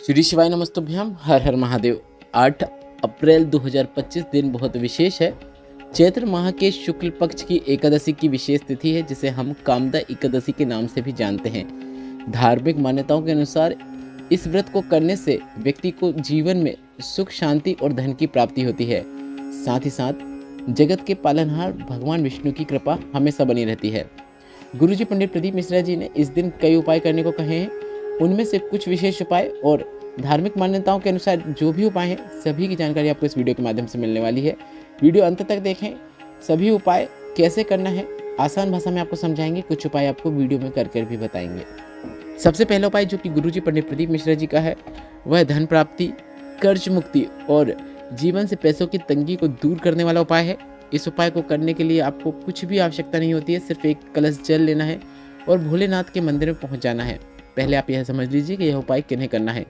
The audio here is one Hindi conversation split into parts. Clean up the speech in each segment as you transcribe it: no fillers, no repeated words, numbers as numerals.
श्री शिवाय नमस्तुभ्यम। हर हर महादेव। 8 अप्रैल 2025 दिन बहुत विशेष है। चैत्र माह के शुक्ल पक्ष की एकादशी की विशेष तिथि है, जिसे हम कामदा एकादशी के नाम से भी जानते हैं। धार्मिक मान्यताओं के अनुसार इस व्रत को करने से व्यक्ति को जीवन में सुख, शांति और धन की प्राप्ति होती है। साथ ही साथ जगत के पालनहार भगवान विष्णु की कृपा हमेशा बनी रहती है। गुरुजी पंडित प्रदीप मिश्रा जी ने इस दिन कई उपाय करने को कहे हैं। उनमें से कुछ विशेष उपाय और धार्मिक मान्यताओं के अनुसार जो भी उपाय हैं, सभी की जानकारी आपको इस वीडियो के माध्यम से मिलने वाली है। वीडियो अंत तक देखें। सभी उपाय कैसे करना है आसान भाषा में आपको समझाएंगे। कुछ उपाय आपको वीडियो में कर भी बताएंगे। सबसे पहला उपाय जो कि गुरुजी पंडित प्रदीप मिश्रा जी का है, वह धन प्राप्ति, कर्ज मुक्ति और जीवन से पैसों की तंगी को दूर करने वाला उपाय है। इस उपाय को करने के लिए आपको कुछ भी आवश्यकता नहीं होती है, सिर्फ एक कलश जल लेना है और भोलेनाथ के मंदिर में पहुंच जाना है। पहले आप यह समझ लीजिए कि यह उपाय किन्हें करना है।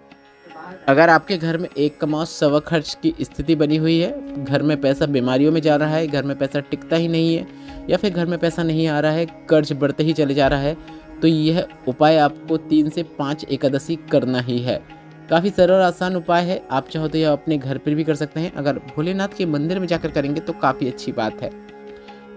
अगर आपके घर में एक कमाओ सवा खर्च की स्थिति बनी हुई है, घर में पैसा बीमारियों में जा रहा है, घर में पैसा टिकता ही नहीं है, या फिर घर में पैसा नहीं आ रहा है, कर्ज बढ़ते ही चले जा रहा है, तो यह उपाय आपको 3 से 5 एकादशी करना ही है। काफ़ी सरल और आसान उपाय है। आप चाहो तो यह अपने घर पर भी कर सकते हैं। अगर भोलेनाथ के मंदिर में जाकर करेंगे तो काफ़ी अच्छी बात है।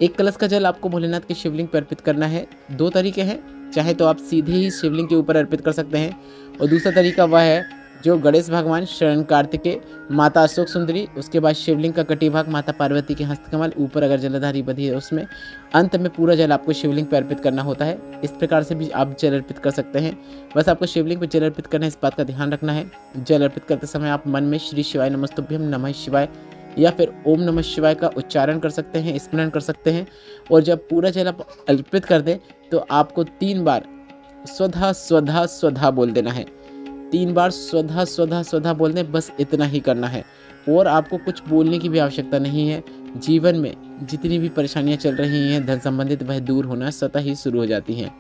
एक कलश का जल आपको भोलेनाथ के शिवलिंग पर अर्पित करना है। 2 तरीके हैं, चाहे तो आप सीधे ही शिवलिंग के ऊपर अर्पित कर सकते हैं, और दूसरा तरीका वह है जो गणेश भगवान, शरण कार्तिकेय, माता अशोक सुंदरी, उसके बाद शिवलिंग का कटी भाग माता पार्वती के हस्तकमल, ऊपर अगर जलधारी बधी है उसमें, अंत में पूरा जल आपको शिवलिंग पर अर्पित करना होता है। इस प्रकार से भी आप जल अर्पित कर सकते हैं। बस आपको शिवलिंग पर जल अर्पित करना है, इस बात का ध्यान रखना है। जल अर्पित करते समय आप मन में श्री शिवाय नमस्तुभ्यम, नमः शिवाय या फिर ओम नमः शिवाय का उच्चारण कर सकते हैं, स्मरण कर सकते हैं। और जब पूरा जल आप अर्पित कर दें तो आपको 3 बार स्वधा स्वधा स्वधा बोल देना है। 3 बार स्वधा स्वधा स्वधा बोल दें, बस इतना ही करना है। और आपको कुछ बोलने की भी आवश्यकता नहीं है। जीवन में जितनी भी परेशानियां चल रही हैं धन संबंधित, वह दूर होना स्वतः ही शुरू हो जाती हैं।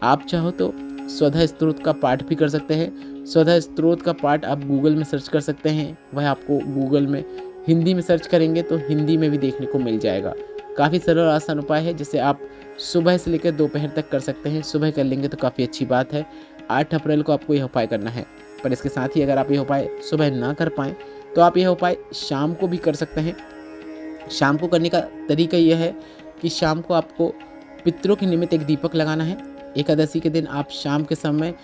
आप चाहो तो स्वधा स्तोत्र का पाठ भी कर सकते हैं। स्वधा स्तोत्र का पाठ आप गूगल में सर्च कर सकते हैं। वह आपको गूगल में हिंदी में सर्च करेंगे तो हिंदी में भी देखने को मिल जाएगा। काफ़ी सरल और आसान उपाय है, जिसे आप सुबह से लेकर दोपहर तक कर सकते हैं। सुबह कर लेंगे तो काफ़ी अच्छी बात है। 8 अप्रैल को आपको यह उपाय करना है। पर इसके साथ ही अगर आप यह उपाय सुबह ना कर पाएँ तो आप यह उपाय शाम को भी कर सकते हैं। शाम को करने का तरीका यह है कि शाम को आपको पितरों के निमित्त एक दीपक लगाना है। एकादशी के दिन आप शाम के समय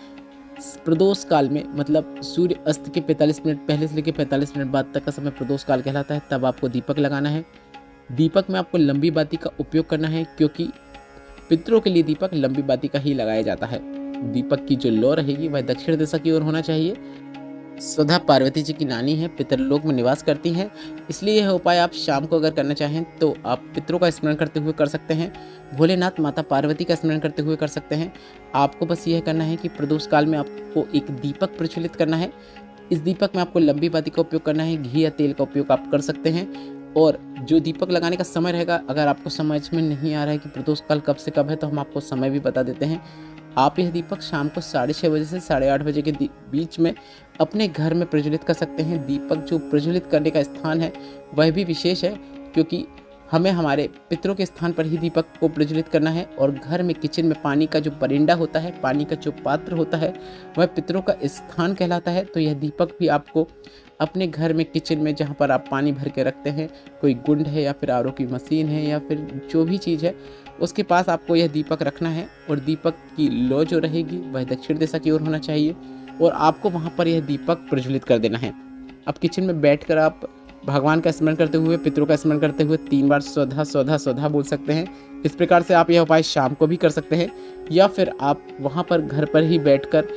प्रदोष काल में, मतलब सूर्य अस्त के 45 मिनट पहले से लेकर 45 मिनट बाद तक का समय प्रदोष काल कहलाता है, तब आपको दीपक लगाना है। दीपक में आपको लंबी बाती का उपयोग करना है, क्योंकि पितरों के लिए दीपक लंबी बाती का ही लगाया जाता है। दीपक की जो लौ रहेगी वह दक्षिण दिशा की ओर होना चाहिए। स्वधा पार्वती जी की नानी है, पितरलोक में निवास करती हैं, इसलिए यह उपाय आप शाम को अगर करना चाहें तो आप पितरों का स्मरण करते हुए कर सकते हैं। भोलेनाथ माता पार्वती का स्मरण करते हुए कर सकते हैं। आपको बस यह करना है कि प्रदोष काल में आपको एक दीपक प्रज्वलित करना है। इस दीपक में आपको लंबी बाती का उपयोग करना है। घी या तेल का उपयोग आप कर सकते हैं। और जो दीपक लगाने का समय रहेगा, अगर आपको समझ में नहीं आ रहा है कि प्रदोष काल कब से कब है, तो हम आपको समय भी बता देते हैं। आप यह दीपक शाम को 6:30 बजे से 8:30 बजे के बीच में अपने घर में प्रज्वलित कर सकते हैं। दीपक जो प्रज्वलित करने का स्थान है वह भी विशेष है, क्योंकि हमें हमारे पितरों के स्थान पर ही दीपक को प्रज्वलित करना है। और घर में किचन में पानी का जो परिंदा होता है, पानी का जो पात्र होता है, वह पितरों का स्थान कहलाता है। तो यह दीपक भी आपको अपने घर में किचन में, जहाँ पर आप पानी भर के रखते हैं, कोई गुंड है या फिर आरओ की मशीन है या फिर जो भी चीज़ है, उसके पास आपको यह दीपक रखना है। और दीपक की लौ जो रहेगी वह दक्षिण दिशा की ओर होना चाहिए, और आपको वहाँ पर यह दीपक प्रज्वलित कर देना है। अब किचन में बैठकर आप भगवान का स्मरण करते हुए, पितरों का स्मरण करते हुए 3 बार स्वधा स्वधा स्वधा बोल सकते हैं। इस प्रकार से आप यह उपाय शाम को भी कर सकते हैं, या फिर आप वहाँ पर घर पर ही बैठकर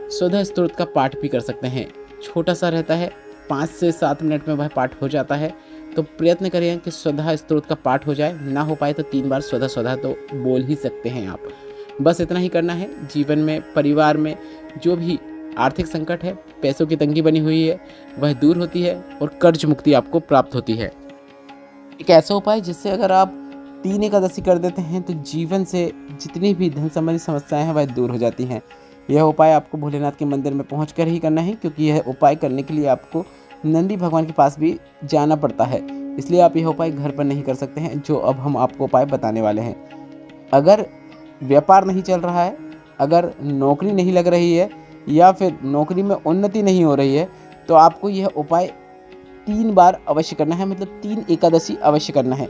स्वधा स्तोत्र का पाठ भी कर सकते हैं। छोटा सा रहता है, 5 से 7 मिनट में वह पाठ हो जाता है। तो प्रयत्न करें कि स्वधा स्तोत्र का पाठ हो जाए। ना हो पाए तो 3 बार स्वधा स्वधा तो बोल ही सकते हैं आप। बस इतना ही करना है। जीवन में, परिवार में जो भी आर्थिक संकट है, पैसों की तंगी बनी हुई है, वह दूर होती है और कर्ज मुक्ति आपको प्राप्त होती है। एक ऐसा उपाय जिससे अगर आप 3 एकादशी कर देते हैं तो जीवन से जितनी भी धन संबंधी समस्याएं हैं वह दूर हो जाती हैं। यह उपाय आपको भोलेनाथ के मंदिर में पहुंचकर ही करना है, क्योंकि यह उपाय करने के लिए आपको नंदी भगवान के पास भी जाना पड़ता है। इसलिए आप यह उपाय घर पर नहीं कर सकते हैं, जो अब हम आपको उपाय बताने वाले हैं। अगर व्यापार नहीं चल रहा है, अगर नौकरी नहीं लग रही है, या फिर नौकरी में उन्नति नहीं हो रही है, तो आपको यह उपाय 3 बार अवश्य करना है, मतलब 3 एकादशी अवश्य करना है।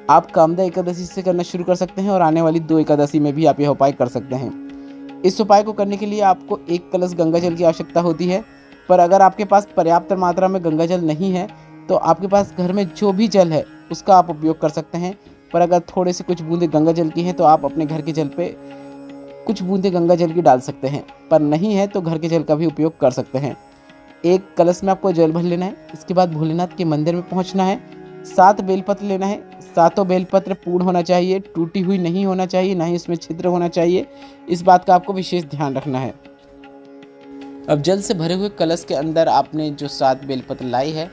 आप कामदा एकादशी से करना शुरू कर सकते हैं और आने वाली 2 एकादशी में भी आप यह उपाय कर सकते हैं। इस उपाय को करने के लिए आपको 1 कलश गंगा जल की आवश्यकता होती है, पर अगर आपके पास पर्याप्त मात्रा में गंगा जल नहीं है तो आपके पास घर में जो भी जल है उसका आप उपयोग कर सकते हैं। पर अगर थोड़े से कुछ बूंदे गंगा जल की हैं तो आप अपने घर के जल पे कुछ बूंदे गंगा जल की डाल सकते हैं, पर नहीं है तो घर के जल का भी उपयोग कर सकते हैं। 1 कलश में आपको जल भर लेना है। इसके बाद भोलेनाथ के मंदिर में पहुंचना है। 7 बेलपत्र लेना है। 7 बेलपत्र पूर्ण होना चाहिए, टूटी हुई नहीं होना चाहिए, ना ही इसमें छिद्र होना चाहिए। इस बात का आपको विशेष ध्यान रखना है। अब जल से भरे हुए कलश के अंदर आपने जो 7 बेलपत्र लाई है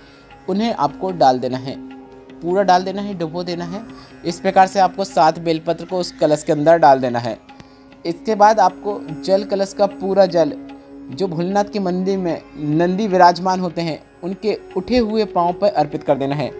उन्हें आपको डाल देना है, पूरा डाल देना है, डुबो देना है। इस प्रकार से आपको 7 बेलपत्र को उस कलश के अंदर डाल देना है। इसके बाद आपको जल कलश का पूरा जल जो भोलेनाथ के मंदिर में नंदी विराजमान होते हैं उनके उठे हुए पांव पर अर्पित कर देना है।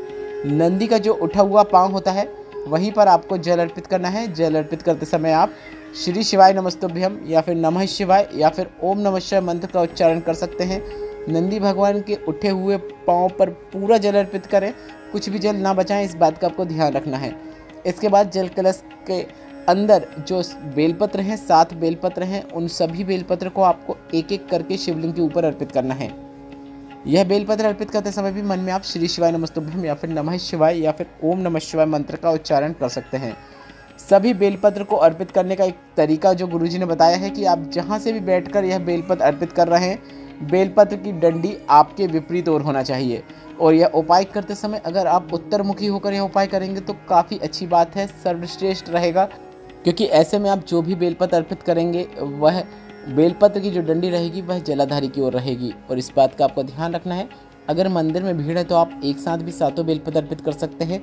नंदी का जो उठा हुआ पांव होता है वहीं पर आपको जल अर्पित करना है। जल अर्पित करते समय आप श्री शिवाय नमस्तुभ्यम या फिर नमः शिवाय या फिर ओम नमः शिवाय मंत्र का उच्चारण कर सकते हैं। नंदी भगवान के उठे हुए पांव पर पूरा जल अर्पित करें, कुछ भी जल ना बचाएं, इस बात का आपको ध्यान रखना है। इसके बाद जल कलश के अंदर जो बेलपत्र हैं, 7 बेलपत्र हैं, उन सभी बेलपत्र को आपको एक एक करके शिवलिंग के ऊपर अर्पित करना है। यह बेलपत्र अर्पित करते समय भी मन में आप श्री शिवाय नमस्तुभ्यम या फिर नमः शिवाय या फिर ओम नमः शिवाय मंत्र का उच्चारण कर सकते हैं। सभी बेलपत्र को अर्पित करने का एक तरीका जो गुरुजी ने बताया है कि आप जहाँ से भी बैठकर यह बेलपत्र अर्पित कर रहे हैं, बेलपत्र की डंडी आपके विपरीत ओर होना चाहिए। और यह उपाय करते समय अगर आप उत्तरमुखी होकर यह उपाय करेंगे तो काफ़ी अच्छी बात है, सर्वश्रेष्ठ रहेगा, क्योंकि ऐसे में आप जो भी बेलपत्र अर्पित करेंगे वह बेलपत्र की जो डंडी रहेगी वह जलाधारी की ओर रहेगी। और इस बात का आपको ध्यान रखना है। अगर मंदिर में भीड़ है तो आप एक साथ भी 7 बेलपत्र अर्पित कर सकते हैं।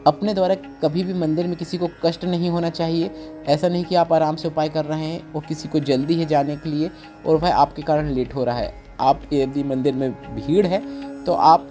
अपने द्वारा कभी भी मंदिर में किसी को कष्ट नहीं होना चाहिए। ऐसा नहीं कि आप आराम से उपाय कर रहे हैं और किसी को जल्दी है जाने के लिए और वह आपके कारण लेट हो रहा है। आप यदि मंदिर में भीड़ है तो आप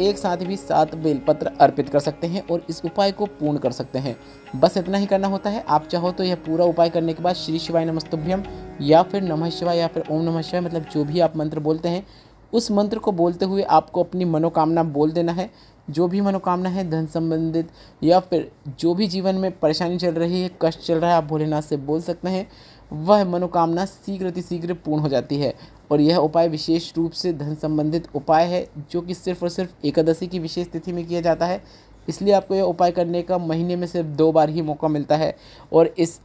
एक साथ भी 7 बेलपत्र अर्पित कर सकते हैं और इस उपाय को पूर्ण कर सकते हैं। बस इतना ही करना होता है। आप चाहो तो यह पूरा उपाय करने के बाद श्री शिवाय नमस्तुभ्यम या फिर नमः शिवाय या फिर ओम नमः शिवाय, मतलब जो भी आप मंत्र बोलते हैं उस मंत्र को बोलते हुए आपको अपनी मनोकामना बोल देना है। जो भी मनोकामना है धन संबंधित या फिर जो भी जीवन में परेशानी चल रही है, कष्ट चल रहा है, आप भोलेनाथ से बोल सकते हैं। वह मनोकामना शीघ्र पूर्ण हो जाती है। और यह उपाय विशेष रूप से धन संबंधित उपाय है जो कि सिर्फ और सिर्फ एकादशी की विशेष तिथि में किया जाता है। इसलिए आपको यह उपाय करने का महीने में सिर्फ 2 बार ही मौका मिलता है और इस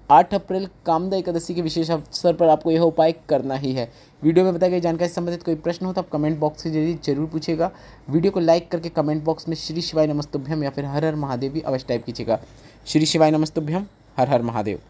8 अप्रैल कामदा एकादशी के विशेष अवसर पर आपको यह उपाय करना ही है। वीडियो में बताई गई जानकारी से संबंधित कोई प्रश्न हो तो आप कमेंट बॉक्स के जरिए जरूर पूछेगा। वीडियो को लाइक करके कमेंट बॉक्स में श्री शिवाय नमस्तुभ्यम या फिर हर हर महादेव भी अवश्य टाइप कीजिएगा। श्री शिवाय नमस्तुभ्यम, हर हर महादेव।